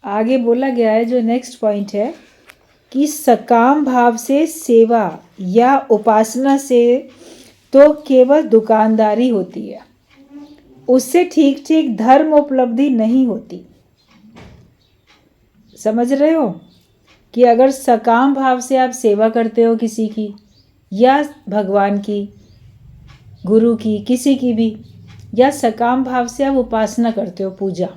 आगे बोला गया है जो नेक्स्ट पॉइंट है कि सकाम भाव से सेवा या उपासना से तो केवल दुकानदारी होती है, उससे ठीक ठीक धर्म उपलब्धि नहीं होती। समझ रहे हो कि अगर सकाम भाव से आप सेवा करते हो किसी की या भगवान की, गुरु की, किसी की भी, या सकाम भाव से आप उपासना करते हो, पूजा,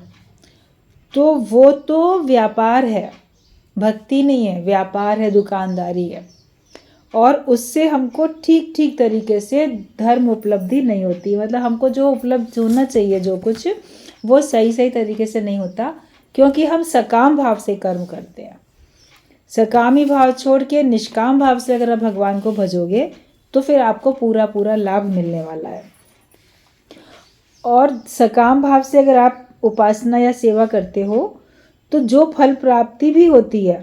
तो वो तो व्यापार है, भक्ति नहीं है, व्यापार है, दुकानदारी है, और उससे हमको ठीक ठीक तरीके से धर्म उपलब्धि नहीं होती। मतलब हमको जो उपलब्ध होना चाहिए जो कुछ, वो सही सही तरीके से नहीं होता, क्योंकि हम सकाम भाव से कर्म करते हैं। सकामी भाव छोड़ के निष्काम भाव से अगर आप भगवान को भजोगे तो फिर आपको पूरा पूरा लाभ मिलने वाला है। और सकाम भाव से अगर आप उपासना या सेवा करते हो तो जो फल प्राप्ति भी होती है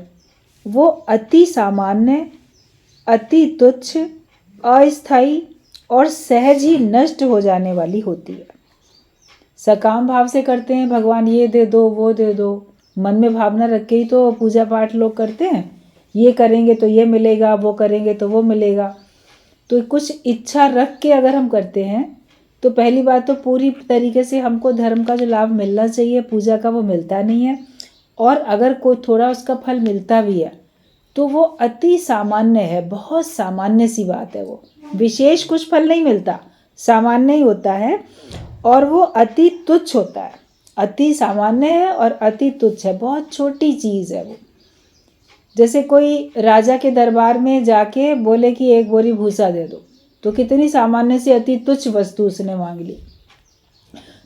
वो अति सामान्य, अति तुच्छ, अस्थायी और सहज ही नष्ट हो जाने वाली होती है। सकाम भाव से करते हैं, भगवान ये दे दो वो दे दो, मन में भावना रख के ही तो पूजा पाठ लोग करते हैं, ये करेंगे तो ये मिलेगा, वो करेंगे तो वो मिलेगा। तो कुछ इच्छा रख के अगर हम करते हैं तो पहली बात तो पूरी तरीके से हमको धर्म का जो लाभ मिलना चाहिए पूजा का वो मिलता नहीं है, और अगर कोई थोड़ा उसका फल मिलता भी है तो वो अति सामान्य है, बहुत सामान्य सी बात है, वो विशेष कुछ फल नहीं मिलता, सामान्य ही होता है, और वो अति तुच्छ होता है। अति सामान्य है और अति तुच्छ है, बहुत छोटी चीज़ है वो। जैसे कोई राजा के दरबार में जाके बोले कि एक बोरी भूसा दे दो, तो कितनी सामान्य सी अति तुच्छ वस्तु उसने मांग ली।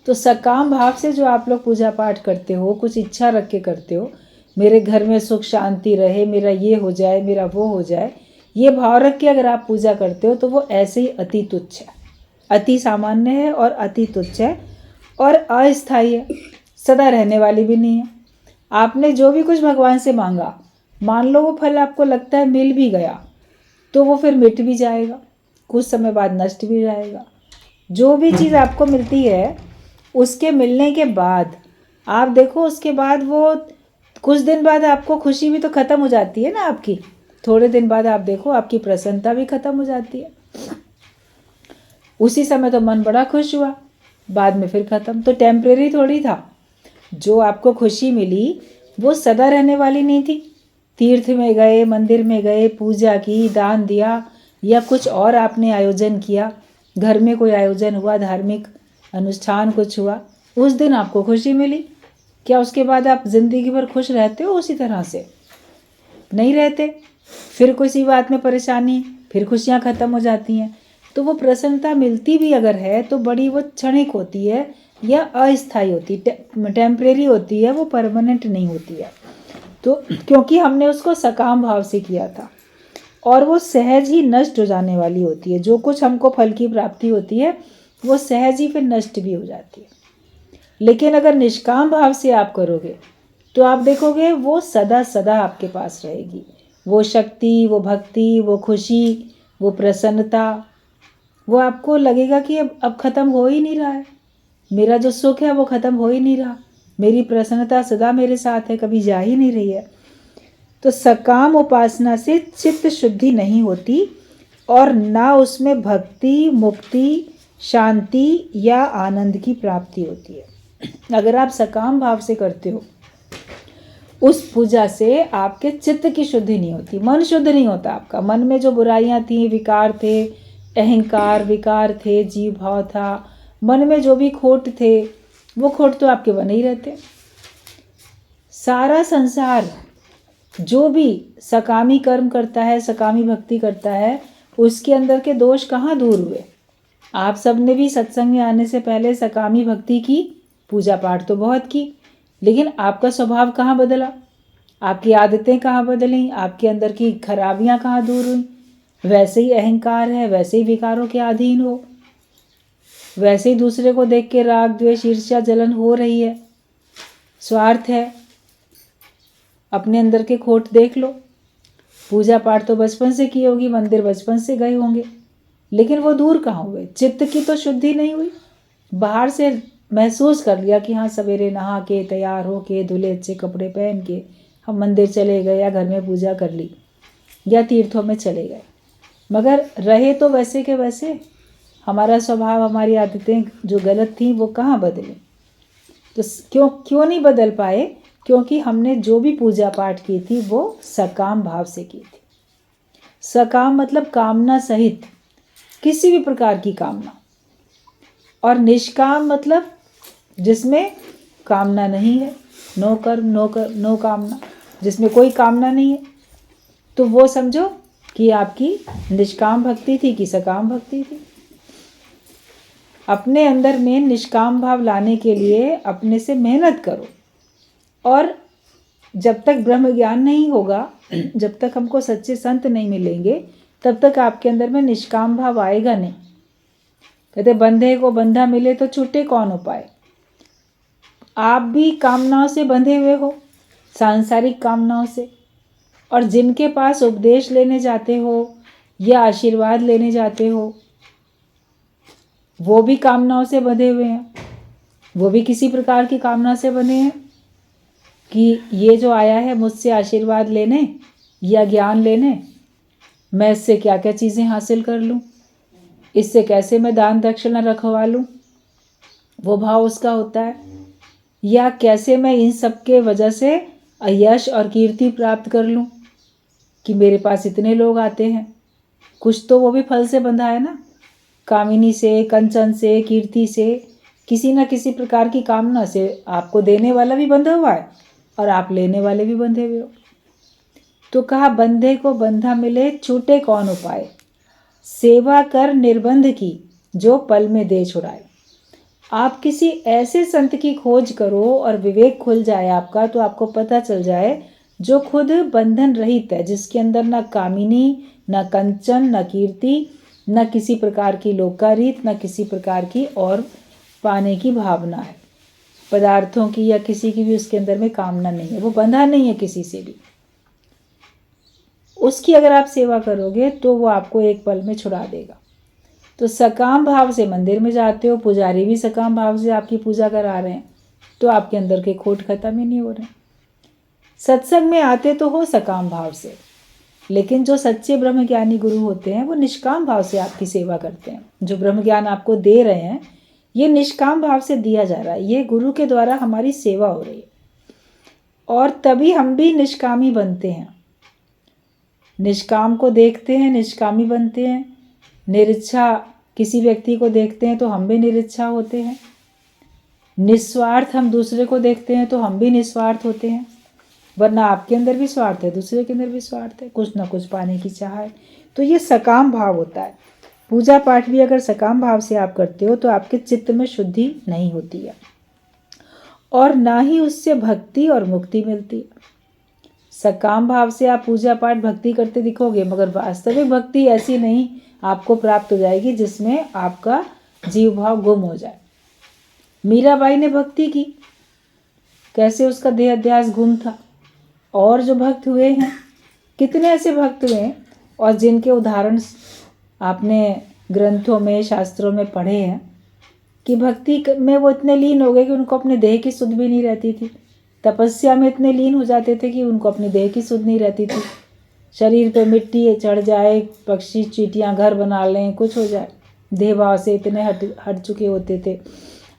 तो सकाम भाव से जो आप लोग पूजा पाठ करते हो, कुछ इच्छा रख के करते हो, मेरे घर में सुख शांति रहे, मेरा ये हो जाए, मेरा वो हो जाए, ये भाव रख के अगर आप पूजा करते हो तो वो ऐसे ही अति तुच्छ है, अति सामान्य है और अति तुच्छ है और अस्थायी है, सदा रहने वाली भी नहीं है। आपने जो भी कुछ भगवान से मांगा, मान लो वो फल आपको लगता है मिल भी गया तो वो फिर मिट भी जाएगा, कुछ समय बाद नष्ट भी जाएगा। जो भी चीज़ आपको मिलती है उसके मिलने के बाद आप देखो, उसके बाद वो कुछ दिन बाद आपको खुशी भी तो ख़त्म हो जाती है ना आपकी, थोड़े दिन बाद आप देखो आपकी प्रसन्नता भी ख़त्म हो जाती है। उसी समय तो मन बड़ा खुश हुआ, बाद में फिर ख़त्म, तो टेम्परेरी थोड़ी था। जो आपको खुशी मिली वो सदा रहने वाली नहीं थी। तीर्थ में गए, मंदिर में गए, पूजा की, दान दिया, या कुछ और आपने आयोजन किया, घर में कोई आयोजन हुआ, धार्मिक अनुष्ठान कुछ हुआ, उस दिन आपको खुशी मिली, क्या उसके बाद आप ज़िंदगी भर खुश रहते हो? उसी तरह से नहीं रहते। फिर किसी बात में परेशानी, फिर खुशियाँ ख़त्म हो जाती हैं। तो वो प्रसन्नता मिलती भी अगर है तो बड़ी वो क्षणिक होती है या अस्थायी होती है, टेम्परेरी होती है, वो परमानेंट नहीं होती है। तो क्योंकि हमने उसको सकाम भाव से किया था, और वो सहज ही नष्ट हो जाने वाली होती है। जो कुछ हमको फल की प्राप्ति होती है वो सहज ही फिर नष्ट भी हो जाती है। लेकिन अगर निष्काम भाव से आप करोगे तो आप देखोगे वो सदा सदा आपके पास रहेगी, वो शक्ति, वो भक्ति, वो खुशी, वो प्रसन्नता। वो आपको लगेगा कि अब ख़त्म हो ही नहीं रहा है, मेरा जो सुख है वो ख़त्म हो ही नहीं रहा, मेरी प्रसन्नता सदा मेरे साथ है, कभी जा ही नहीं रही है। तो सकाम उपासना से चित्त शुद्धि नहीं होती और ना उसमें भक्ति, मुक्ति, शांति या आनंद की प्राप्ति होती है। अगर आप सकाम भाव से करते हो उस पूजा से आपके चित्त की शुद्धि नहीं होती, मन शुद्ध नहीं होता आपका। मन में जो बुराइयां थी, विकार थे, अहंकार विकार थे, जीव भाव था, मन में जो भी खोट थे वो खोट तो आपके बने ही रहते। सारा संसार जो भी सकामी कर्म करता है, सकामी भक्ति करता है, उसके अंदर के दोष कहाँ दूर हुए? आप सब ने भी सत्संग में आने से पहले सकामी भक्ति की, पूजा पाठ तो बहुत की, लेकिन आपका स्वभाव कहाँ बदला? आपकी आदतें कहाँ बदली? आपके अंदर की खराबियाँ कहाँ दूर हुई? वैसे ही अहंकार है, वैसे ही विकारों के अधीन हो, वैसे ही दूसरे को देख के राग द्वेष ईर्ष्या जलन हो रही है, स्वार्थ है। अपने अंदर के खोट देख लो। पूजा पाठ तो बचपन से की होगी, मंदिर बचपन से गए होंगे, लेकिन वो दूर कहाँ हुए? चित्त की तो शुद्धि नहीं हुई। बाहर से महसूस कर लिया कि हाँ सवेरे नहा के तैयार हो के धुले अच्छे कपड़े पहन के हम मंदिर चले गए या घर में पूजा कर ली या तीर्थों में चले गए, मगर रहे तो वैसे के वैसे। हमारा स्वभाव, हमारी आदतें जो गलत थी वो कहाँ बदले? तो क्यों नहीं बदल पाए? क्योंकि हमने जो भी पूजा पाठ की थी वो सकाम भाव से की थी। सकाम मतलब कामना सहित, किसी भी प्रकार की कामना। और निष्काम मतलब जिसमें कामना नहीं है, नो कर्म नो कामना, जिसमें कोई कामना नहीं है, तो वो समझो कि आपकी निष्काम भक्ति थी कि सकाम भक्ति थी। अपने अंदर में निष्काम भाव लाने के लिए अपने से मेहनत करो। और जब तक ब्रह्म ज्ञान नहीं होगा, जब तक हमको सच्चे संत नहीं मिलेंगे, तब तक आपके अंदर में निष्काम भाव आएगा नहीं। कहते बंधे को बंधा मिले तो छूटे कौन उपाय। आप भी कामनाओं से बंधे हुए हो, सांसारिक कामनाओं से, और जिनके पास उपदेश लेने जाते हो या आशीर्वाद लेने जाते हो वो भी कामनाओं से बंधे हुए हैं। वो भी किसी प्रकार की कामना से बने हैं कि ये जो आया है मुझसे आशीर्वाद लेने या ज्ञान लेने, मैं इससे क्या क्या चीज़ें हासिल कर लूँ, इससे कैसे मैं दान दक्षिणा रखवा लूँ, वो भाव उसका होता है। या कैसे मैं इन सब के वजह से यश और कीर्ति प्राप्त कर लूँ कि मेरे पास इतने लोग आते हैं। कुछ तो वो भी फल से बंधा है ना, कामिनी से, कंचन से, कीर्ति से, किसी न किसी प्रकार की कामना से आपको देने वाला भी बंधा हुआ है और आप लेने वाले भी बंधे हुए हो। तो कहा बंधे को बंधा मिले छूटे कौन उपाय, सेवा कर निर्बंध की जो पल में दे छुड़ाए। आप किसी ऐसे संत की खोज करो और विवेक खुल जाए आपका, तो आपको पता चल जाए जो खुद बंधन रहित है, जिसके अंदर न कामिनी, न कंचन, न कीर्ति, न किसी प्रकार की लोकारीत, न किसी प्रकार की और पाने की भावना है, पदार्थों की या किसी की भी उसके अंदर में कामना नहीं है, वो बंधा नहीं है किसी से भी। उसकी अगर आप सेवा करोगे तो वो आपको एक पल में छुड़ा देगा। तो सकाम भाव से मंदिर में जाते हो, पुजारी भी सकाम भाव से आपकी पूजा करा रहे हैं, तो आपके अंदर के खोट खत्म ही नहीं हो रहे। सत्संग में आते तो हो सकाम भाव से, लेकिन जो सच्चे ब्रह्म ज्ञानी गुरु होते हैं वो निष्काम भाव से आपकी सेवा करते हैं। जो ब्रह्म ज्ञान आपको दे रहे हैं ये निष्काम भाव से दिया जा रहा है, ये गुरु के द्वारा हमारी सेवा हो रही है, और तभी हम भी निष्कामी बनते हैं। निष्काम को देखते हैं निष्कामी बनते हैं, निरिच्छा किसी व्यक्ति को देखते हैं तो हम भी निरिच्छा होते हैं, निस्वार्थ हम दूसरे को देखते हैं तो हम भी निस्वार्थ होते हैं। वरना आपके अंदर भी स्वार्थ है, दूसरे के अंदर भी स्वार्थ है, कुछ ना कुछ पाने की चाह है। तो ये सकाम भाव होता है। पूजा पाठ भी अगर सकाम भाव से आप करते हो तो आपके चित्त में शुद्धि नहीं होती है और ना ही उससे भक्ति और मुक्ति मिलती है। सकाम भाव से आप पूजा पाठ भक्ति करते दिखोगे, मगर वास्तविक भक्ति ऐसी नहीं आपको प्राप्त हो जाएगी जिसमें आपका जीव भाव गुम हो जाए। मीराबाई ने भक्ति की, कैसे उसका देह अध्यास गुम था। और जो भक्त हुए हैं, कितने ऐसे भक्त हुए हैं और जिनके उदाहरण आपने ग्रंथों में शास्त्रों में पढ़े हैं कि भक्ति में वो इतने लीन हो गए कि उनको अपने देह की सुध भी नहीं रहती थी। तपस्या में इतने लीन हो जाते थे कि उनको अपनी देह की सुध नहीं रहती थी। शरीर पे मिट्टी चढ़ जाए, पक्षी चींटियां घर बना लें, कुछ हो जाए, देह भाव से इतने हट चुके होते थे।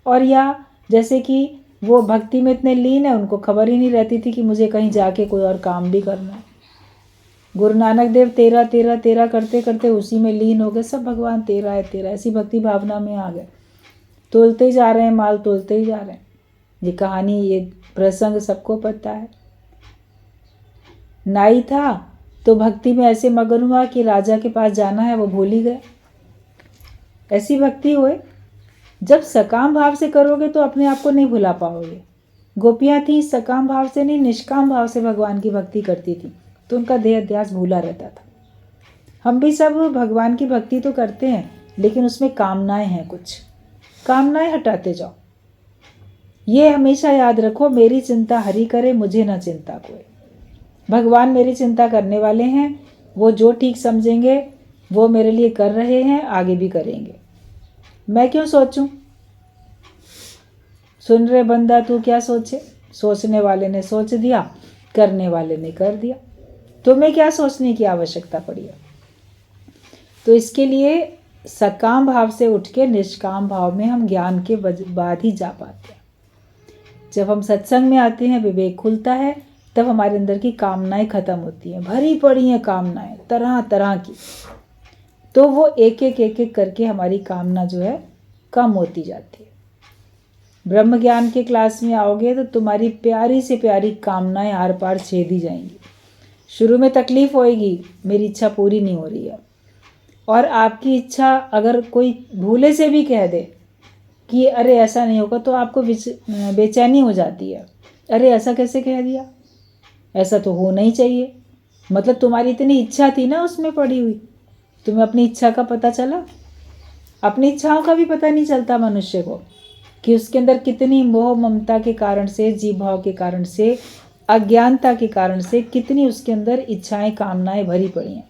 और या जैसे कि वो भक्ति में इतने लीन है, उनको खबर ही नहीं रहती थी कि मुझे कहीं जाके कोई और काम भी करना है। गुरु नानक देव तेरा तेरा तेरा करते करते उसी में लीन हो गए, सब भगवान तेरा है तेरा, ऐसी भक्ति भावना में आ गए। तोलते ही जा रहे हैं, माल तोलते ही जा रहे हैं। ये कहानी, ये प्रसंग सबको पता है। नाई था तो भक्ति में ऐसे मगन हुआ कि राजा के पास जाना है वो भूल ही गए। ऐसी भक्ति हुए। जब सकाम भाव से करोगे तो अपने आप को नहीं भुला पाओगे। गोपियाँ थी सकाम भाव से नहीं, निष्काम भाव से भगवान की भक्ति करती थी, तो उनका देह अध्यास भूला रहता था। हम भी सब भगवान की भक्ति तो करते हैं, लेकिन उसमें कामनाएं हैं, कुछ कामनाएं हटाते जाओ। ये हमेशा याद रखो, मेरी चिंता हरि करे, मुझे ना चिंता कोई। भगवान मेरी चिंता करने वाले हैं, वो जो ठीक समझेंगे वो मेरे लिए कर रहे हैं, आगे भी करेंगे। मैं क्यों सोचूं? सुन रहे बंदा तू क्या सोचे, सोचने वाले ने सोच दिया, करने वाले ने कर दिया, तुम्हें क्या सोचने की आवश्यकता पड़ी है। तो इसके लिए सकाम भाव से उठ के निष्काम भाव में हम ज्ञान के बाद ही जा पाते हैं। जब हम सत्संग में आते हैं, विवेक खुलता है, तब हमारे अंदर की कामनाएं खत्म होती हैं। भरी पड़ी हैं कामनाएं तरह तरह की, तो वो एक एक करके हमारी कामना जो है कम होती जाती है। ब्रह्म ज्ञान के क्लास में आओगे तो तुम्हारी प्यारी से प्यारी कामनाएं आर पार छेदी जाएंगी। शुरू में तकलीफ होएगी, मेरी इच्छा पूरी नहीं हो रही है, और आपकी इच्छा अगर कोई भूले से भी कह दे कि अरे ऐसा नहीं होगा, तो आपको बेचैनी हो जाती है। अरे ऐसा कैसे कह दिया, ऐसा तो होना ही चाहिए। मतलब तुम्हारी इतनी इच्छा थी ना उसमें पड़ी हुई, तुम्हें अपनी इच्छा का पता चला? अपनी इच्छाओं का भी पता नहीं चलता मनुष्य को कि उसके अंदर कितनी मोह ममता के कारण से, जीव भाव के कारण से, अज्ञानता के कारण से कितनी उसके अंदर इच्छाएं कामनाएं भरी पड़ी हैं।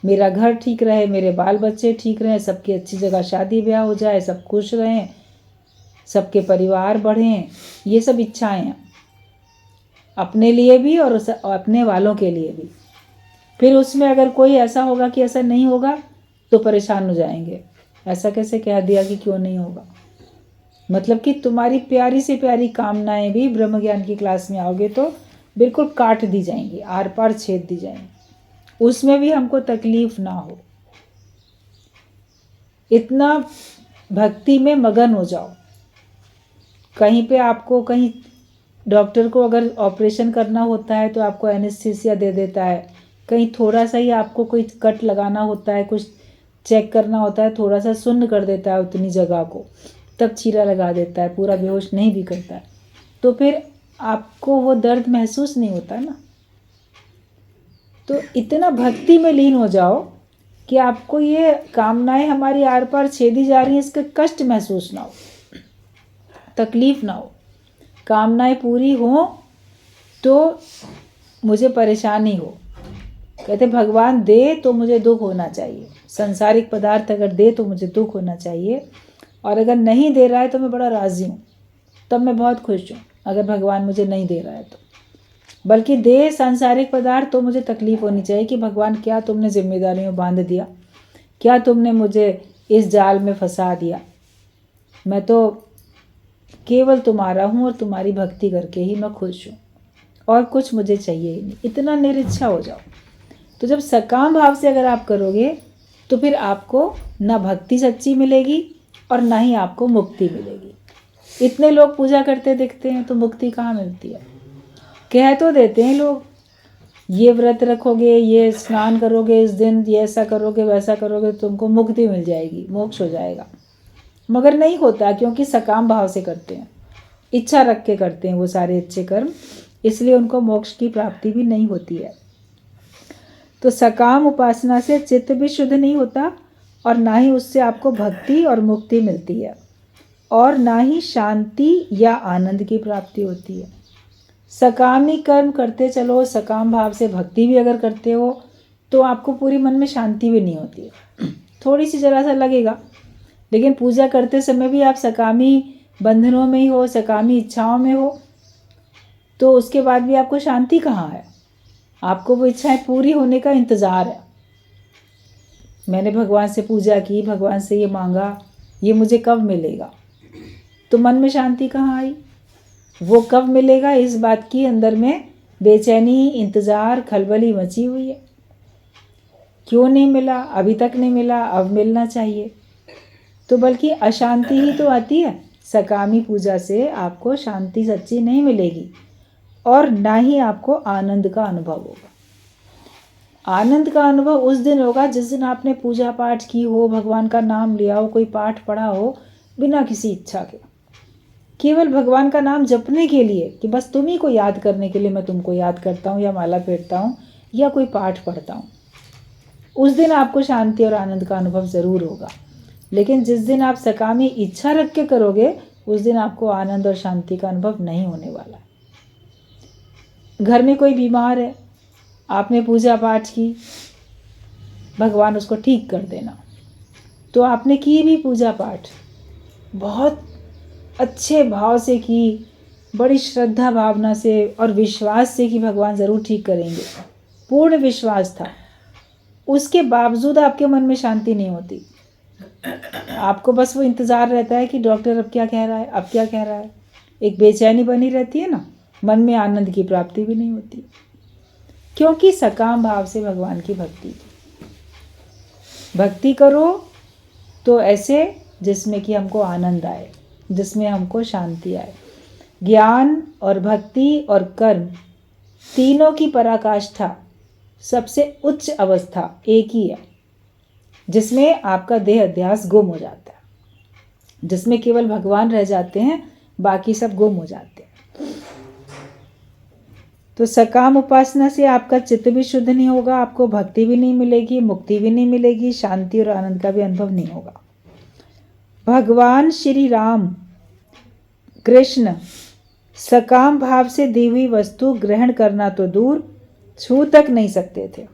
मेरा घर ठीक रहे, मेरे बाल बच्चे ठीक रहें, सबकी अच्छी जगह शादी ब्याह हो जाए, सब खुश रहें, सबके परिवार बढ़ें, ये सब इच्छाएं हैं अपने लिए भी और अपने वालों के लिए भी। फिर उसमें अगर कोई ऐसा होगा कि ऐसा नहीं होगा तो परेशान हो जाएंगे, ऐसा कैसे कह दिया कि क्यों नहीं होगा। मतलब कि तुम्हारी प्यारी से प्यारी कामनाएं भी ब्रह्म ज्ञान की क्लास में आओगे तो बिल्कुल काट दी जाएंगी, आर पार छेद दी जाएंगी, उसमें भी हमको तकलीफ ना हो। इतना भक्ति में मगन हो जाओ। कहीं पे आपको, कहीं डॉक्टर को अगर ऑपरेशन करना होता है तो आपको एनेस्थीसिया दे देता है, कहीं थोड़ा सा ही आपको कोई कट लगाना होता है, कुछ चेक करना होता है, थोड़ा सा सुन्न कर देता है उतनी जगह को, तब चीरा लगा देता है, पूरा बेहोश नहीं भी करता है, तो फिर आपको वो दर्द महसूस नहीं होता ना। तो इतना भक्ति में लीन हो जाओ कि आपको ये कामनाएं हमारी आर पार छेदी जा रही हैं, इसका कष्ट महसूस ना हो, तकलीफ ना हो। कामनाएं पूरी हो तो मुझे परेशानी हो। कहते भगवान दे तो मुझे दुख होना चाहिए, संसारिक पदार्थ अगर दे तो मुझे दुख होना चाहिए, और अगर नहीं दे रहा है तो मैं बड़ा राज़ी हूँ, तब मैं बहुत खुश हूँ। अगर भगवान मुझे नहीं दे रहा है तो, बल्कि दे सांसारिक पदार्थ तो मुझे तकलीफ़ होनी चाहिए कि भगवान क्या तुमने जिम्मेदारियों बांध दिया, क्या तुमने मुझे इस जाल में फंसा दिया। मैं तो केवल तुम्हारा हूँ और तुम्हारी भक्ति करके ही मैं खुश हूँ, और कुछ मुझे चाहिए ही नहीं। इतना निरीच्छा हो जाओ। तो जब सकाम भाव से अगर आप करोगे तो फिर आपको ना भक्ति सच्ची मिलेगी और ना ही आपको मुक्ति मिलेगी। इतने लोग पूजा करते दिखते हैं तो मुक्ति कहाँ मिलती है। कह तो देते हैं लोग, ये व्रत रखोगे, ये स्नान करोगे, इस दिन ये ऐसा करोगे, वैसा करोगे, तुमको मुक्ति मिल जाएगी, मोक्ष हो जाएगा, मगर नहीं होता, क्योंकि सकाम भाव से करते हैं, इच्छा रख के करते हैं वो सारे अच्छे कर्म, इसलिए उनको मोक्ष की प्राप्ति भी नहीं होती है। तो सकाम उपासना से चित्त भी शुद्ध नहीं होता, और ना ही उससे आपको भक्ति और मुक्ति मिलती है, और ना ही शांति या आनंद की प्राप्ति होती है। सकामी कर्म करते चलो, सकाम भाव से भक्ति भी अगर करते हो तो आपको पूरी मन में शांति भी नहीं होती है, थोड़ी सी जरा सा लगेगा, लेकिन पूजा करते समय भी आप सकामी बंधनों में ही हो, सकामी इच्छाओं में हो, तो उसके बाद भी आपको शांति कहाँ है। आपको वो इच्छाएं पूरी होने का इंतज़ार है। मैंने भगवान से पूजा की, भगवान से ये मांगा, ये मुझे कब मिलेगा, तो मन में शांति कहाँ आई। वो कब मिलेगा इस बात की अंदर में बेचैनी, इंतज़ार, खलबली मची हुई है। क्यों नहीं मिला, अभी तक नहीं मिला, अब मिलना चाहिए, तो बल्कि अशांति ही तो आती है। सकामी पूजा से आपको शांति सच्ची नहीं मिलेगी, और ना ही आपको आनंद का अनुभव होगा। आनंद का अनुभव उस दिन होगा जिस दिन आपने पूजा पाठ की हो, भगवान का नाम लिया हो, कोई पाठ पढ़ा हो, बिना किसी इच्छा के, केवल भगवान का नाम जपने के लिए, कि बस तुम ही को याद करने के लिए मैं तुमको याद करता हूँ, या माला फेरता हूँ, या कोई पाठ पढ़ता हूँ। उस दिन आपको शांति और आनंद का अनुभव ज़रूर होगा। लेकिन जिस दिन आप सकामी इच्छा रख के करोगे, उस दिन आपको आनंद और शांति का अनुभव नहीं होने वाला। घर में कोई बीमार है, आपने पूजा पाठ की, भगवान उसको ठीक कर देना, तो आपने की भी पूजा पाठ, बहुत अच्छे भाव से की, बड़ी श्रद्धा भावना से और विश्वास से कि भगवान ज़रूर ठीक करेंगे, पूर्ण विश्वास था, उसके बावजूद आपके मन में शांति नहीं होती। आपको बस वो इंतज़ार रहता है कि डॉक्टर अब क्या कह रहा है, अब क्या कह रहा है। एक बेचैनी बनी रहती है ना, मन में आनंद की प्राप्ति भी नहीं होती, क्योंकि सकाम भाव से भगवान की भक्ति करो तो ऐसे जिसमें कि हमको आनंद आए, जिसमें हमको शांति आए। ज्ञान और भक्ति और कर्म तीनों की पराकाष्ठा, सबसे उच्च अवस्था एक ही है, जिसमें आपका देह अध्यास गुम हो जाता है, जिसमें केवल भगवान रह जाते हैं, बाकी सब गुम हो जाते हैं। तो सकाम उपासना से आपका चित्त भी शुद्ध नहीं होगा, आपको भक्ति भी नहीं मिलेगी, मुक्ति भी नहीं मिलेगी, शांति और आनंद का भी अनुभव नहीं होगा। भगवान श्री राम कृष्ण सकाम भाव से दी हुई वस्तु ग्रहण करना तो दूर, छू तक नहीं सकते थे।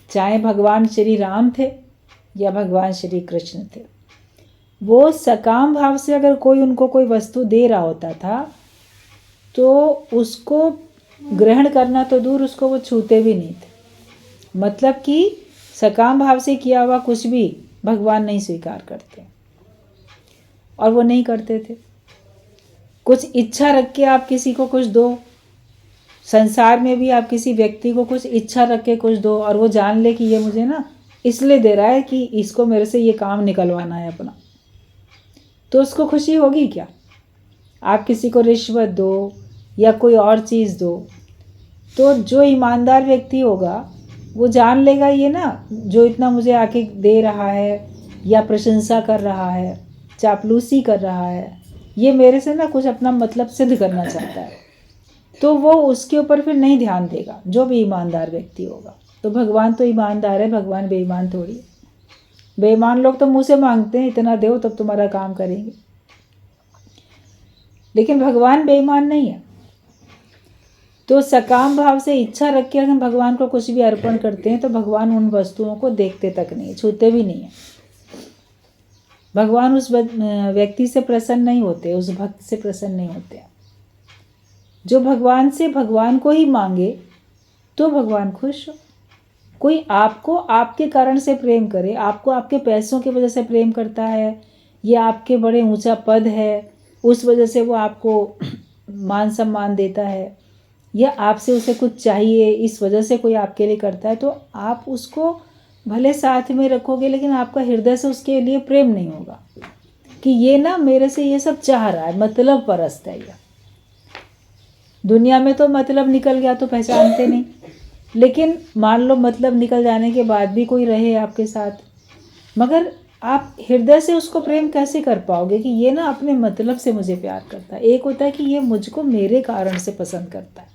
चाहे भगवान श्री राम थे या भगवान श्री कृष्ण थे, वो सकाम भाव से अगर कोई उनको कोई वस्तु दे रहा होता था तो उसको ग्रहण करना तो दूर, उसको वो छूते भी नहीं थे। मतलब कि सकाम भाव से किया हुआ कुछ भी भगवान नहीं स्वीकार करते, और वो नहीं करते थे। कुछ इच्छा रख के आप किसी को कुछ दो, संसार में भी आप किसी व्यक्ति को कुछ इच्छा रख के कुछ दो, और वो जान ले कि ये मुझे ना इसलिए दे रहा है कि इसको मेरे से ये काम निकलवाना है अपना, तो उसको खुशी होगी क्या? आप किसी को रिश्वत दो या कोई और चीज़ दो, तो जो ईमानदार व्यक्ति होगा वो जान लेगा ये ना जो इतना मुझे आके दे रहा है या प्रशंसा कर रहा है, चापलूसी कर रहा है, ये मेरे से ना कुछ अपना मतलब सिद्ध करना चाहता है, तो वो उसके ऊपर फिर नहीं ध्यान देगा, जो भी ईमानदार व्यक्ति होगा। तो भगवान तो ईमानदार है, भगवान बेईमान थोड़ी है। बेईमान लोग तो मुँह से मांगते हैं इतना दो तब तुम्हारा काम करेंगे, लेकिन भगवान बेईमान नहीं है। तो सकाम भाव से इच्छा रख के अगर भगवान को कुछ भी अर्पण करते हैं तो भगवान उन वस्तुओं को देखते तक नहीं, छूते भी नहीं है। भगवान उस व्यक्ति से प्रसन्न नहीं होते, उस भक्त से प्रसन्न नहीं होते। जो भगवान से भगवान को ही मांगे तो भगवान खुश हो। कोई आपको आपके कारण से प्रेम करे, आपको आपके पैसों की वजह से प्रेम करता है, या आपके बड़े ऊंचा पद है उस वजह से वो आपको मान सम्मान देता है, या आपसे उसे कुछ चाहिए इस वजह से कोई आपके लिए करता है, तो आप उसको भले साथ में रखोगे लेकिन आपका हृदय से उसके लिए प्रेम नहीं होगा कि ये ना मेरे से ये सब चाह रहा है, मतलब परस्त है। यह दुनिया में तो मतलब निकल गया तो पहचानते नहीं, लेकिन मान लो मतलब निकल जाने के बाद भी कोई रहे आपके साथ, मगर आप हृदय से उसको प्रेम कैसे कर पाओगे कि ये ना अपने मतलब से मुझे प्यार करता है। एक होता है कि ये मुझको मेरे कारण से पसंद करता है,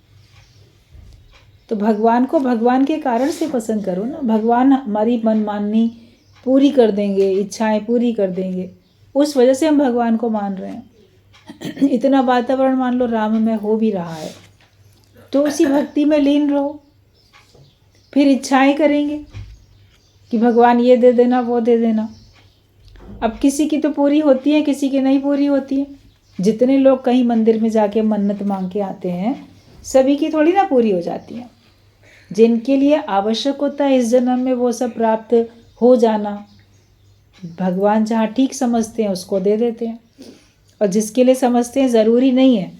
तो भगवान को भगवान के कारण से पसंद करो ना। भगवान हमारी मनमानी पूरी कर देंगे, इच्छाएं पूरी कर देंगे, उस वजह से हम भगवान को मान रहे हैं। इतना वातावरण मान लो राम में हो भी रहा है तो उसी भक्ति में लीन रहो। फिर इच्छाएं करेंगे कि भगवान ये दे देना वो दे देना। अब किसी की तो पूरी होती है, किसी की नहीं पूरी होती है। जितने लोग कहीं मंदिर में जाके मन्नत मांग के आते हैं सभी की थोड़ी ना पूरी हो जाती है। जिनके लिए आवश्यक होता है इस जन्म में वो सब प्राप्त हो जाना, भगवान जहाँ ठीक समझते हैं उसको दे देते हैं, और जिसके लिए समझते हैं ज़रूरी नहीं है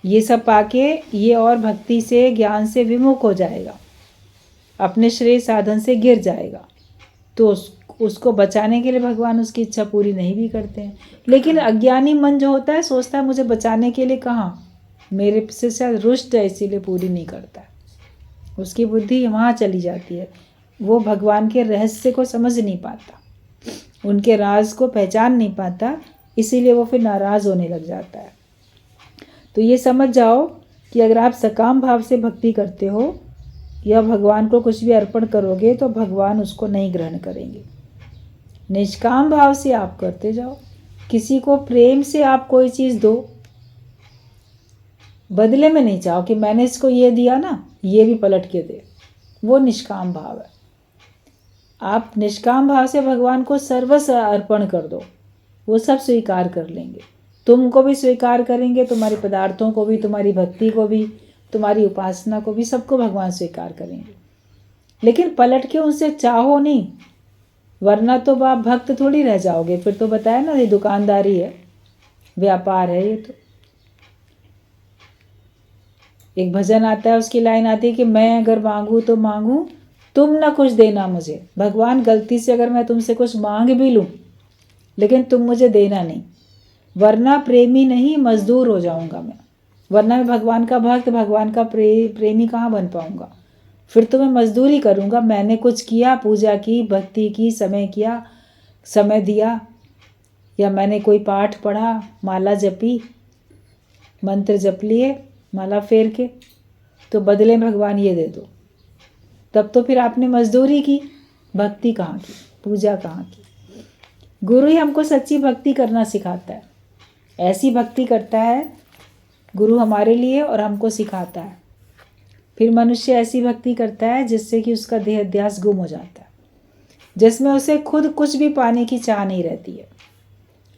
ये सब पाके ये और भक्ति से ज्ञान से विमुख हो जाएगा, अपने श्रेय साधन से गिर जाएगा, तो उसको बचाने के लिए भगवान उसकी इच्छा पूरी नहीं भी करते हैं। लेकिन अज्ञानी मन जो होता है सोचता है मुझे बचाने के लिए, कहाँ, मेरे से शायद रुष्ट है इसीलिए पूरी नहीं करता है। उसकी बुद्धि वहाँ चली जाती है, वो भगवान के रहस्य को समझ नहीं पाता, उनके राज को पहचान नहीं पाता, इसीलिए वो फिर नाराज़ होने लग जाता है। तो ये समझ जाओ कि अगर आप सकाम भाव से भक्ति करते हो या भगवान को कुछ भी अर्पण करोगे तो भगवान उसको नहीं ग्रहण करेंगे। निष्काम भाव से आप करते जाओ, किसी को प्रेम से आप कोई चीज़ दो, बदले में नहीं चाहो कि मैंने इसको ये दिया ना ये भी पलट के दे, वो निष्काम भाव है। आप निष्काम भाव से भगवान को सर्वस्व अर्पण कर दो, वो सब स्वीकार कर लेंगे, तुमको भी स्वीकार करेंगे, तुम्हारे पदार्थों को भी, तुम्हारी भक्ति को भी, तुम्हारी उपासना को भी, सबको भगवान स्वीकार करेंगे। लेकिन पलट के उनसे चाहो नहीं, वरना तो आप भक्त थोड़ी रह जाओगे। फिर तो बताया ना, ये दुकानदारी है, व्यापार है ये। तो एक भजन आता है, उसकी लाइन आती है कि मैं अगर मांगू तो मांगू, तुम ना कुछ देना मुझे। भगवान गलती से अगर मैं तुमसे कुछ मांग भी लूँ, लेकिन तुम मुझे देना नहीं, वरना प्रेमी नहीं मजदूर हो जाऊंगा मैं। वरना मैं भगवान का भक्त, भगवान का प्रेमी कहाँ बन पाऊंगा। फिर तो मैं मजदूरी करूंगा। मैंने कुछ किया, पूजा की, भक्ति की, समय किया, समय दिया, या मैंने कोई पाठ पढ़ा, माला जपी, मंत्र जप लिए माला फेर के, तो बदले भगवान ये दे दो। तब तो फिर आपने मजदूरी की, भक्ति कहाँ की, पूजा कहाँ की। गुरु ही हमको सच्ची भक्ति करना सिखाता है। ऐसी भक्ति करता है गुरु हमारे लिए और हमको सिखाता है। फिर मनुष्य ऐसी भक्ति करता है जिससे कि उसका देह अध्यास गुम हो जाता है, जिसमें उसे खुद कुछ भी पाने की चाह नहीं रहती है।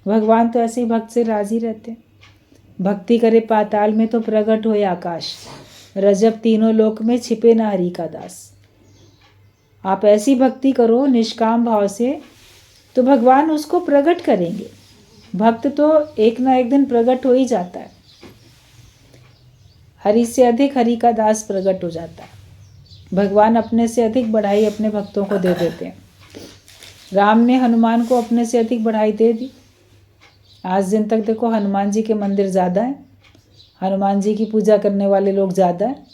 भगवान तो ऐसे ही भक्त से राजी रहते हैं। भक्ति करे पाताल में तो प्रकट होए आकाश, रजब तीनों लोक में छिपे ना हरि का दास। आप ऐसी भक्ति करो निष्काम भाव से, तो भगवान उसको प्रकट करेंगे। भक्त तो एक ना एक दिन प्रकट हो ही जाता है। हरि से अधिक हरि का दास प्रकट हो जाता है। भगवान अपने से अधिक बढ़ाई अपने भक्तों को दे देते हैं। राम ने हनुमान को अपने से अधिक बढ़ाई दे दी। आज दिन तक देखो, हनुमान जी के मंदिर ज़्यादा हैं, हनुमान जी की पूजा करने वाले लोग ज़्यादा हैं,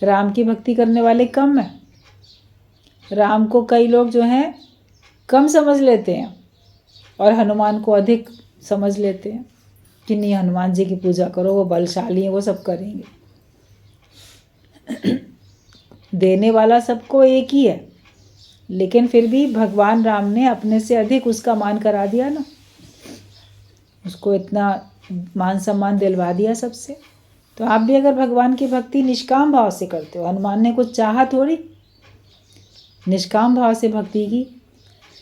राम की भक्ति करने वाले कम हैं। राम को कई लोग जो हैं कम समझ लेते हैं और हनुमान को अधिक समझ लेते हैं कि नहीं, हनुमान जी की पूजा करो, वो बलशाली हैं, वो सब करेंगे। देने वाला सबको एक ही है, लेकिन फिर भी भगवान राम ने अपने से अधिक उसका मान करा दिया ना, उसको इतना मान सम्मान दिलवा दिया सबसे। तो आप भी अगर भगवान की भक्ति निष्काम भाव से करते हो, हनुमान ने कुछ चाहा थोड़ी, निष्काम भाव से भक्ति की,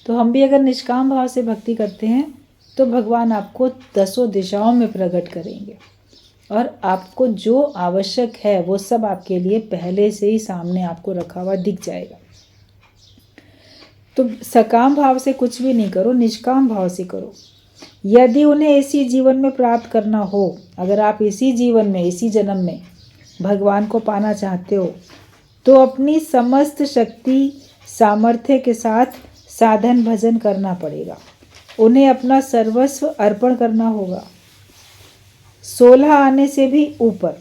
तो हम भी अगर निष्काम भाव से भक्ति करते हैं तो भगवान आपको 10 दिशाओं में प्रकट करेंगे और आपको जो आवश्यक है वो सब आपके लिए पहले से ही सामने आपको रखा हुआ दिख जाएगा। तो सकाम भाव से कुछ भी नहीं करो, निष्काम भाव से करो। यदि उन्हें इसी जीवन में प्राप्त करना हो, अगर आप इसी जीवन में, इसी जन्म में भगवान को पाना चाहते हो, तो अपनी समस्त शक्ति सामर्थ्य के साथ साधन भजन करना पड़ेगा। उन्हें अपना सर्वस्व अर्पण करना होगा। 16 आने से भी ऊपर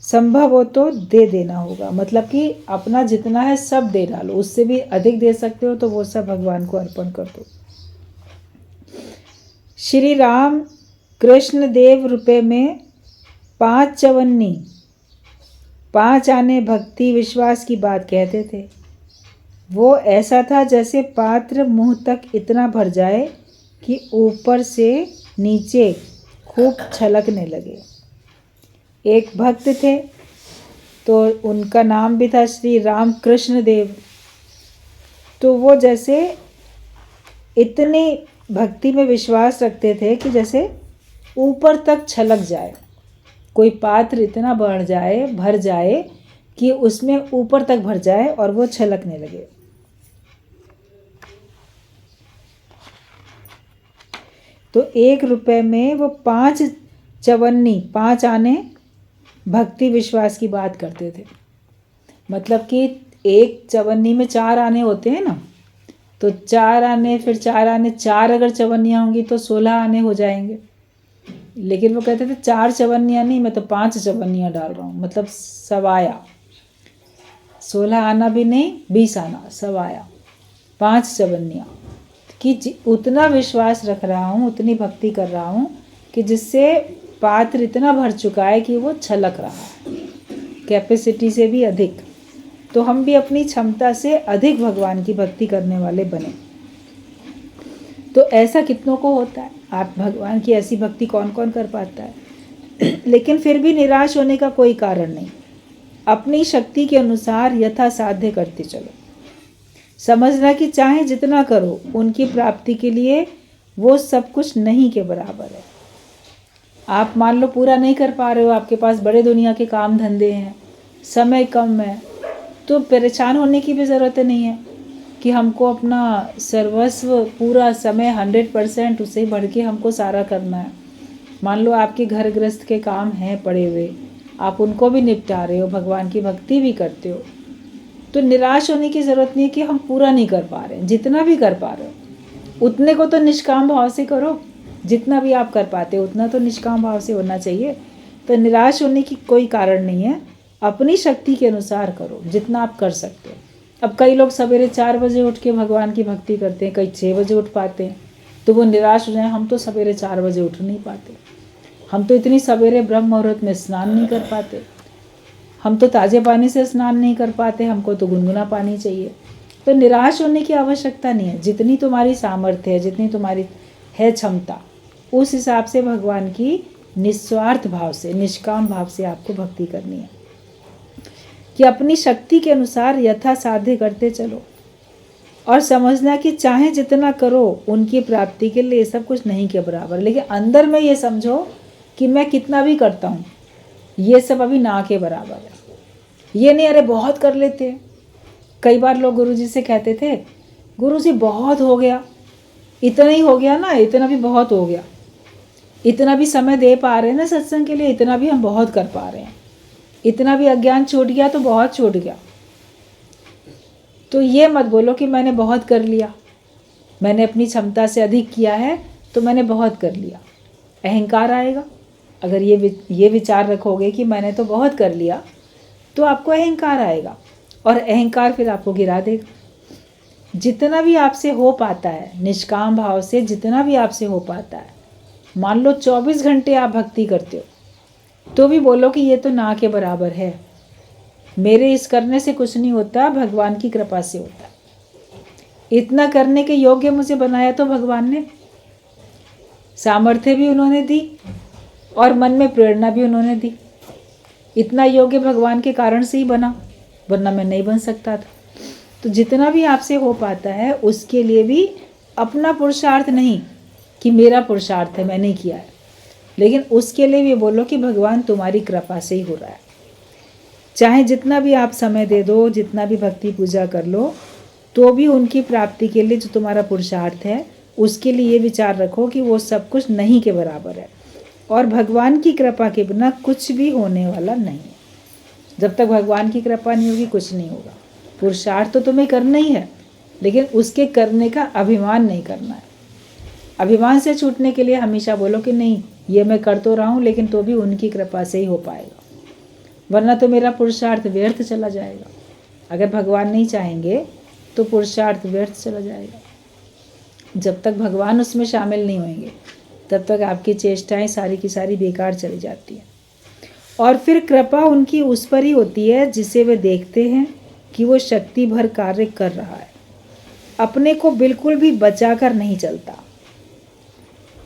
संभव हो तो दे देना होगा। मतलब कि अपना जितना है सब दे डालो, उससे भी अधिक दे सकते हो तो वो सब भगवान को अर्पण कर दो। श्री राम कृष्ण देव रुपये में 5 चवन्नी 5 आने भक्ति विश्वास की बात कहते थे। वो ऐसा था जैसे पात्र मुंह तक इतना भर जाए कि ऊपर से नीचे खूब छलकने लगे। एक भक्त थे तो उनका नाम भी था श्री राम कृष्ण देव। तो वो जैसे इतनी भक्ति में विश्वास रखते थे कि जैसे ऊपर तक छलक जाए, कोई पात्र इतना भर जाए कि उसमें ऊपर तक भर जाए और वो छलकने लगे। तो 1 रुपये में वो 5 चवन्नी 5 आने भक्ति विश्वास की बात करते थे। मतलब कि एक चवन्नी में 4 आने होते हैं ना, तो 4 आने, फिर 4 आने, 4 अगर चवन्नियाँ होंगी तो 16 आने हो जाएंगे। लेकिन वो कहते थे 4 चवन्नियाँ नहीं, मैं तो 5 चवन्नियाँ डाल रहा हूँ, मतलब सवाया। 16 आना भी नहीं, 20 आना, सवाया, 5 चवन्नियाँ। कि उतना विश्वास रख रहा हूँ, उतनी भक्ति कर रहा हूँ कि जिससे पात्र इतना भर चुका है कि वो छलक रहा है, कैपेसिटी से भी अधिक। तो हम भी अपनी क्षमता से अधिक भगवान की भक्ति करने वाले बने। तो ऐसा कितनों को होता है। आप भगवान की ऐसी भक्ति कौन कौन कर पाता है। लेकिन फिर भी निराश होने का कोई कारण नहीं। अपनी शक्ति के अनुसार यथासाध्य करते चलो। समझना कि चाहे जितना करो, उनकी प्राप्ति के लिए वो सब कुछ नहीं के बराबर है। आप मान लो पूरा नहीं कर पा रहे हो, आपके पास बड़े दुनिया के काम धंधे हैं, समय कम है, तो परेशान होने की भी ज़रूरत नहीं है कि हमको अपना सर्वस्व पूरा समय 100% उससे बढ़ के हमको सारा करना है। मान लो आपके घर गृहस्थ के काम हैं पड़े हुए, आप उनको भी निपटा रहे हो, भगवान की भक्ति भी करते हो, तो निराश होने की ज़रूरत नहीं है कि हम पूरा नहीं कर पा रहे हैं। जितना भी कर पा रहे हो उतने को तो निष्काम भाव से करो, जितना भी आप कर पाते हो उतना तो निष्काम भाव से होना चाहिए। तो निराश होने की कोई कारण नहीं है, अपनी शक्ति के अनुसार करो जितना आप कर सकते हो। अब कई लोग सवेरे 4 बजे उठ के भगवान की भक्ति करते हैं, कई 6 बजे उठ पाते हैं, तो वो निराश हो जाए हम तो सवेरे 4 बजे उठ नहीं पाते, हम तो इतनी सवेरे ब्रह्म मुहूर्त में स्नान नहीं कर पाते, हम तो ताज़े पानी से स्नान नहीं कर पाते, हमको तो गुनगुना पानी चाहिए। तो निराश होने की आवश्यकता नहीं है। जितनी तुम्हारी सामर्थ्य है, जितनी तुम्हारी है क्षमता, उस हिसाब से भगवान की निस्वार्थ भाव से, निष्काम भाव से आपको भक्ति करनी है कि अपनी शक्ति के अनुसार यथा साध्य करते चलो और समझना कि चाहे जितना करो उनकी प्राप्ति के लिए ये सब कुछ नहीं के बराबर। लेकिन अंदर में ये समझो कि मैं कितना भी करता हूँ ये सब अभी ना के बराबर है। ये नहीं अरे बहुत कर लेते हैं। कई बार लोग गुरुजी से कहते थे गुरुजी बहुत हो गया, इतना ही हो गया ना, इतना भी बहुत हो गया, इतना भी समय दे पा रहे हैं ना सत्संग के लिए, इतना भी हम बहुत कर पा रहे हैं, इतना भी अज्ञान छूट गया तो बहुत छूट गया। तो ये मत बोलो कि मैंने बहुत कर लिया, मैंने अपनी क्षमता से अधिक किया है तो मैंने बहुत कर लिया। अहंकार आएगा। अगर ये विचार रखोगे कि मैंने तो बहुत कर लिया तो आपको अहंकार आएगा और अहंकार फिर आपको गिरा देगा। जितना भी आपसे हो पाता है निष्काम भाव से, जितना भी आपसे हो पाता है, मान लो 24 घंटे आप भक्ति करते हो तो भी बोलो कि ये तो ना के बराबर है, मेरे इस करने से कुछ नहीं होता, भगवान की कृपा से होता है। इतना करने के योग्य मुझे बनाया तो भगवान ने, सामर्थ्य भी उन्होंने दी और मन में प्रेरणा भी उन्होंने दी। इतना योग्य भगवान के कारण से ही बना, वरना मैं नहीं बन सकता था। तो जितना भी आपसे हो पाता है उसके लिए भी अपना पुरुषार्थ नहीं कि मेरा पुरुषार्थ है मैंने किया है, लेकिन उसके लिए भी बोलो कि भगवान तुम्हारी कृपा से ही हो रहा है। चाहे जितना भी आप समय दे दो, जितना भी भक्ति पूजा कर लो, तो भी उनकी प्राप्ति के लिए जो तुम्हारा पुरुषार्थ है उसके लिए ये विचार रखो कि वो सब कुछ नहीं के बराबर है और भगवान की कृपा के बिना कुछ भी होने वाला नहीं है। जब तक भगवान की कृपा नहीं होगी कुछ नहीं होगा। पुरुषार्थ तो तुम्हें करना ही है, लेकिन उसके करने का अभिमान नहीं करना है। अभिमान से छूटने के लिए हमेशा बोलो कि नहीं ये मैं कर तो रहा हूँ लेकिन तो भी उनकी कृपा से ही हो पाएगा, वरना तो मेरा पुरुषार्थ व्यर्थ चला जाएगा। अगर भगवान नहीं चाहेंगे तो पुरुषार्थ व्यर्थ चला जाएगा। जब तक भगवान उसमें शामिल नहीं होंगे तब तक आपकी चेष्टाएं सारी की सारी बेकार चली जाती हैं। और फिर कृपा उनकी उस पर ही होती है जिसे वे देखते हैं कि वो शक्ति भर कार्य कर रहा है, अपने को बिल्कुल भी बचा कर नहीं चलता,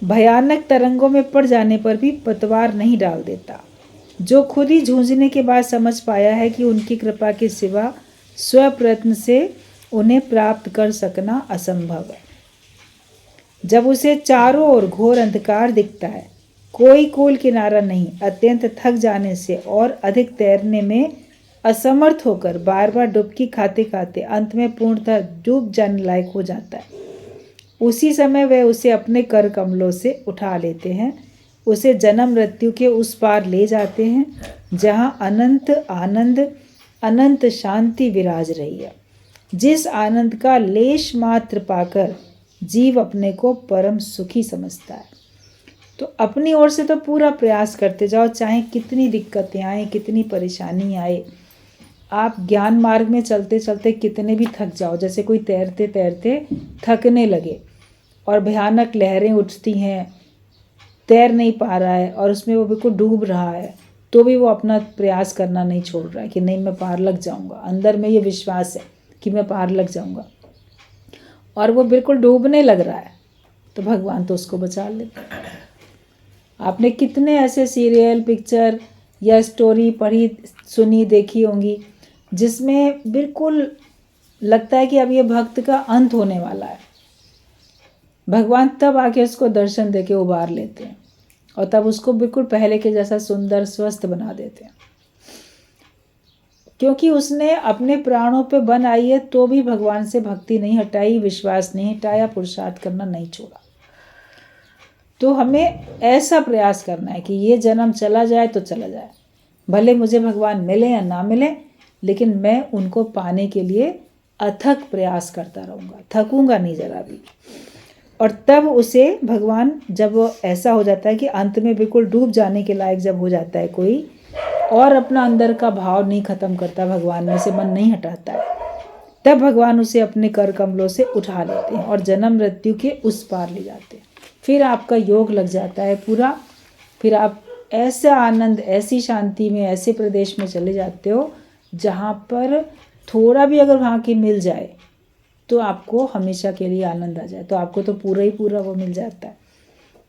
भयानक तरंगों में पड़ जाने पर भी पतवार नहीं डाल देता, जो खुद ही जूझने के बाद समझ पाया है कि उनकी कृपा के सिवा स्वप्रयत्न से उन्हें प्राप्त कर सकना असंभव है। जब उसे चारों ओर घोर अंधकार दिखता है, कोई कूल किनारा नहीं, अत्यंत थक जाने से और अधिक तैरने में असमर्थ होकर बार बार डुबकी खाते खाते अंत में पूर्णतः डूब जाने लायक हो जाता है, उसी समय वे उसे अपने कर कमलों से उठा लेते हैं, उसे जन्म मृत्यु के उस पार ले जाते हैं जहाँ अनंत आनंद, अनंत शांति विराज रही है, जिस आनंद का लेश मात्र पाकर जीव अपने को परम सुखी समझता है। तो अपनी ओर से तो पूरा प्रयास करते जाओ, चाहे कितनी दिक्कतें आए, कितनी परेशानी आए। आप ज्ञान मार्ग में चलते चलते कितने भी थक जाओ, जैसे कोई तैरते तैरते थकने लगे और भयानक लहरें उठती हैं, तैर नहीं पा रहा है और उसमें वो बिल्कुल डूब रहा है, तो भी वो अपना प्रयास करना नहीं छोड़ रहा है कि नहीं मैं पार लग जाऊंगा। अंदर में ये विश्वास है कि मैं पार लग जाऊंगा और वो बिल्कुल डूबने लग रहा है, तो भगवान तो उसको बचा लेते हैं। आपने कितने ऐसे सीरियल, पिक्चर या स्टोरी पढ़ी, सुनी, देखी होंगी जिसमें बिल्कुल लगता है कि अब ये भक्त का अंत होने वाला है, भगवान तब आके उसको दर्शन देके उबार लेते हैं और तब उसको बिल्कुल पहले के जैसा सुंदर स्वस्थ बना देते हैं, क्योंकि उसने अपने प्राणों पे बन आई है तो भी भगवान से भक्ति नहीं हटाई, विश्वास नहीं हटाया, पुरुषार्थ करना नहीं छोड़ा। तो हमें ऐसा प्रयास करना है कि ये जन्म चला जाए तो चला जाए, भले मुझे भगवान मिले या ना मिले, लेकिन मैं उनको पाने के लिए अथक प्रयास करता रहूँगा, थकूंगा नहीं जरा भी। और तब उसे भगवान, जब वो ऐसा हो जाता है कि अंत में बिल्कुल डूब जाने के लायक जब हो जाता है कोई, और अपना अंदर का भाव नहीं खत्म करता, भगवान में से मन नहीं हटाता है, तब भगवान उसे अपने कर कमलों से उठा लेते हैं और जन्म मृत्यु के उस पार ले जाते हैं। फिर आपका योग लग जाता है पूरा, फिर आप ऐसा आनंद, ऐसी शांति में, ऐसे प्रदेश में चले जाते हो जहाँ पर थोड़ा भी अगर वहाँ की मिल जाए तो आपको हमेशा के लिए आनंद आ जाए, तो आपको तो पूरा ही पूरा वो मिल जाता है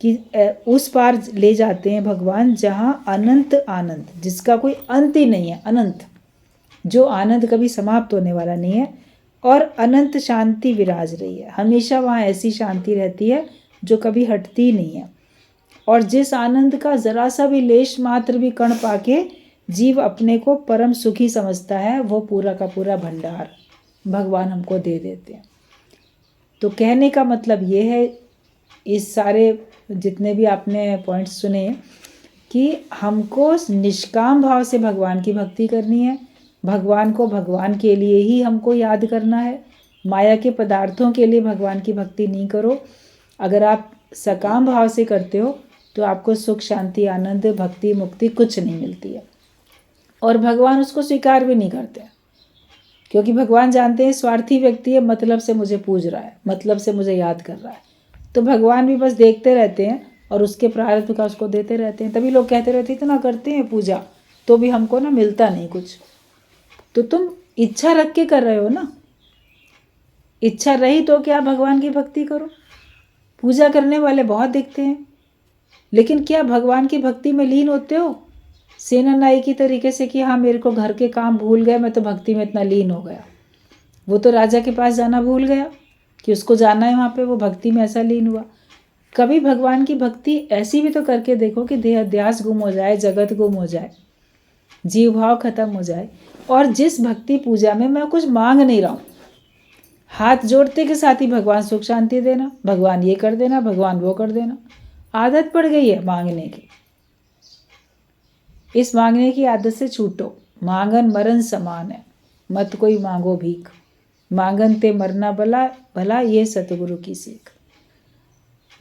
कि उस पार ले जाते हैं भगवान जहाँ अनंत आनंद, जिसका कोई अंत ही नहीं है, अनंत, जो आनंद कभी समाप्त होने वाला नहीं है, और अनंत शांति विराज रही है, हमेशा वहाँ ऐसी शांति रहती है जो कभी हटती नहीं है। और जिस आनंद का जरा सा भी लेश मात्र भी कण पाके जीव अपने को परम सुखी समझता है, वो पूरा का पूरा भंडार भगवान हमको दे देते हैं। तो कहने का मतलब ये है, इस सारे जितने भी आपने पॉइंट्स सुने, कि हमको निष्काम भाव से भगवान की भक्ति करनी है, भगवान को भगवान के लिए ही हमको याद करना है, माया के पदार्थों के लिए भगवान की भक्ति नहीं करो। अगर आप सकाम भाव से करते हो तो आपको सुख, शांति, आनंद, भक्ति, मुक्ति कुछ नहीं मिलती है, और भगवान उसको स्वीकार भी नहीं करते, क्योंकि भगवान जानते हैं स्वार्थी व्यक्ति है, मतलब से मुझे पूज रहा है, मतलब से मुझे याद कर रहा है, तो भगवान भी बस देखते रहते हैं और उसके प्रारब्ध का उसको देते रहते हैं। तभी लोग कहते रहते हैं इतना करते हैं पूजा तो भी हमको ना मिलता नहीं कुछ। तो तुम इच्छा रख के कर रहे हो ना, इच्छा रही तो क्या भगवान की भक्ति करो। पूजा करने वाले बहुत दिखते हैं, लेकिन क्या भगवान की भक्ति में लीन होते हो? सेना नाई की तरीके से कि हाँ मेरे को घर के काम भूल गए, मैं तो भक्ति में इतना लीन हो गया। वो तो राजा के पास जाना भूल गया कि उसको जाना है वहाँ पे, वो भक्ति में ऐसा लीन हुआ। कभी भगवान की भक्ति ऐसी भी तो करके देखो कि देह अध्यास गुम हो जाए, जगत गुम हो जाए, जीव भाव खत्म हो जाए, और जिस भक्ति पूजा में मैं कुछ मांग नहीं रहा हूँ, हाथ जोड़ते के साथ ही भगवान सुख शांति देना, भगवान ये कर देना, भगवान वो कर देना, आदत पड़ गई है मांगने की। इस मांगने की आदत से छूटो, मांगन मरण समान है, मत कोई मांगो भीख, मांगन ते मरना भला भला, ये सतगुरु की सीख।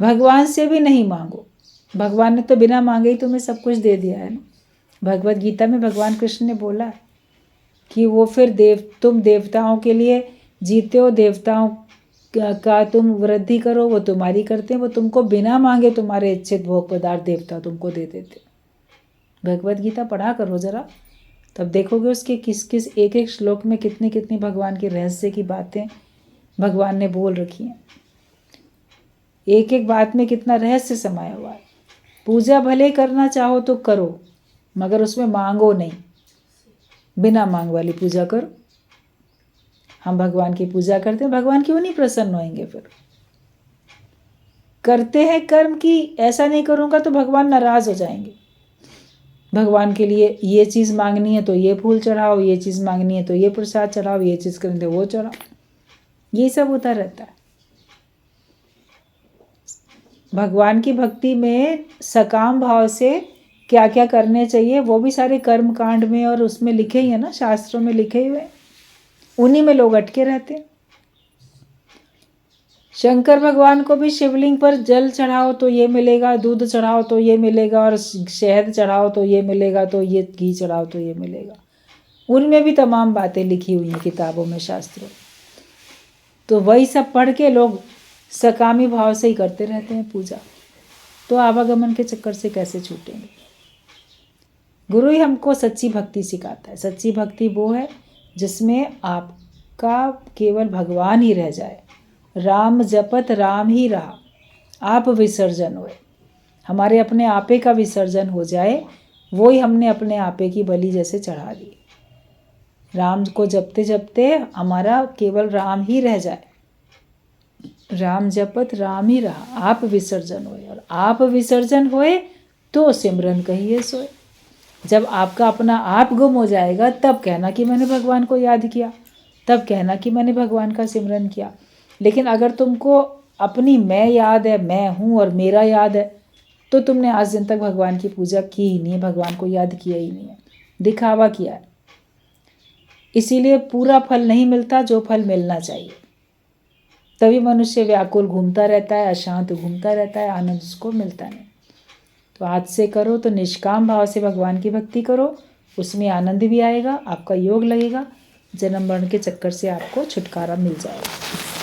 भगवान से भी नहीं मांगो, भगवान ने तो बिना मांगे ही तुम्हें सब कुछ दे दिया है ना। भगवत गीता में भगवान कृष्ण ने बोला कि वो फिर तुम देवताओं के लिए जीते हो, देवताओं का तुम वृद्धि करो, वो तुम्हारी करते हैं, वो तुमको बिना मांगे तुम्हारे इच्छित भोग पदार्थ देवता तुमको दे देते। भगवत गीता पढ़ा करो जरा, तब देखोगे उसके किस किस एक एक श्लोक में कितनी कितनी भगवान के रहस्य की बातें भगवान ने बोल रखी हैं। एक एक बात में कितना रहस्य समाया हुआ है। पूजा भले करना चाहो तो करो, मगर उसमें मांगो नहीं, बिना मांग वाली पूजा करो। हम भगवान की पूजा करते हैं, भगवान क्यों नहीं प्रसन्न होंगे? फिर करते हैं कर्म की ऐसा नहीं करूँगा तो भगवान नाराज हो जाएंगे। भगवान के लिए ये चीज़ मांगनी है तो ये फूल चढ़ाओ, ये चीज़ मांगनी है तो ये प्रसाद चढ़ाओ, ये चीज़ करनी तो वो चढ़ाओ, ये सब होता रहता है। भगवान की भक्ति में सकाम भाव से क्या क्या करने चाहिए वो भी सारे कर्म कांड में और उसमें लिखे ही है ना, शास्त्रों में लिखे हुए, उन्हीं में लोग अटके रहते हैं। शंकर भगवान को भी शिवलिंग पर जल चढ़ाओ तो ये मिलेगा, दूध चढ़ाओ तो ये मिलेगा, और शहद चढ़ाओ तो ये मिलेगा, तो ये घी चढ़ाओ तो ये मिलेगा। उनमें भी तमाम बातें लिखी हुई हैं किताबों में, शास्त्रों। तो वही सब पढ़ के लोग सकामी भाव से ही करते रहते हैं पूजा, तो आवागमन के चक्कर से कैसे छूटेंगे? गुरु ही हमको सच्ची भक्ति सिखाता है। सच्ची भक्ति वो है जिसमें आपका केवल भगवान ही रह जाए, राम जपत राम ही रहा, आप विसर्जन होए, हमारे अपने आपे का विसर्जन हो जाए, वो ही हमने अपने आपे की बलि जैसे चढ़ा दी। राम को जपते जपते हमारा केवल राम ही रह जाए, राम जपत राम ही रहा, आप विसर्जन होए, और आप विसर्जन होए तो सिमरन कहिए सोए। जब आपका अपना आप गुम हो जाएगा तब कहना कि मैंने भगवान को याद किया, तब कहना कि मैंने भगवान का सिमरन किया। लेकिन अगर तुमको अपनी मैं याद है, मैं हूँ और मेरा याद है, तो तुमने आज दिन तक भगवान की पूजा की ही नहीं है, भगवान को याद किया ही नहीं है, दिखावा किया है। इसीलिए पूरा फल नहीं मिलता जो फल मिलना चाहिए। तभी मनुष्य व्याकुल घूमता रहता है, अशांत घूमता रहता है, आनंद उसको मिलता नहीं। तो आज से करो तो निष्काम भाव से भगवान की भक्ति करो, उसमें आनंद भी आएगा, आपका योग लगेगा, जन्म मरण के चक्कर से आपको छुटकारा मिल जाएगा।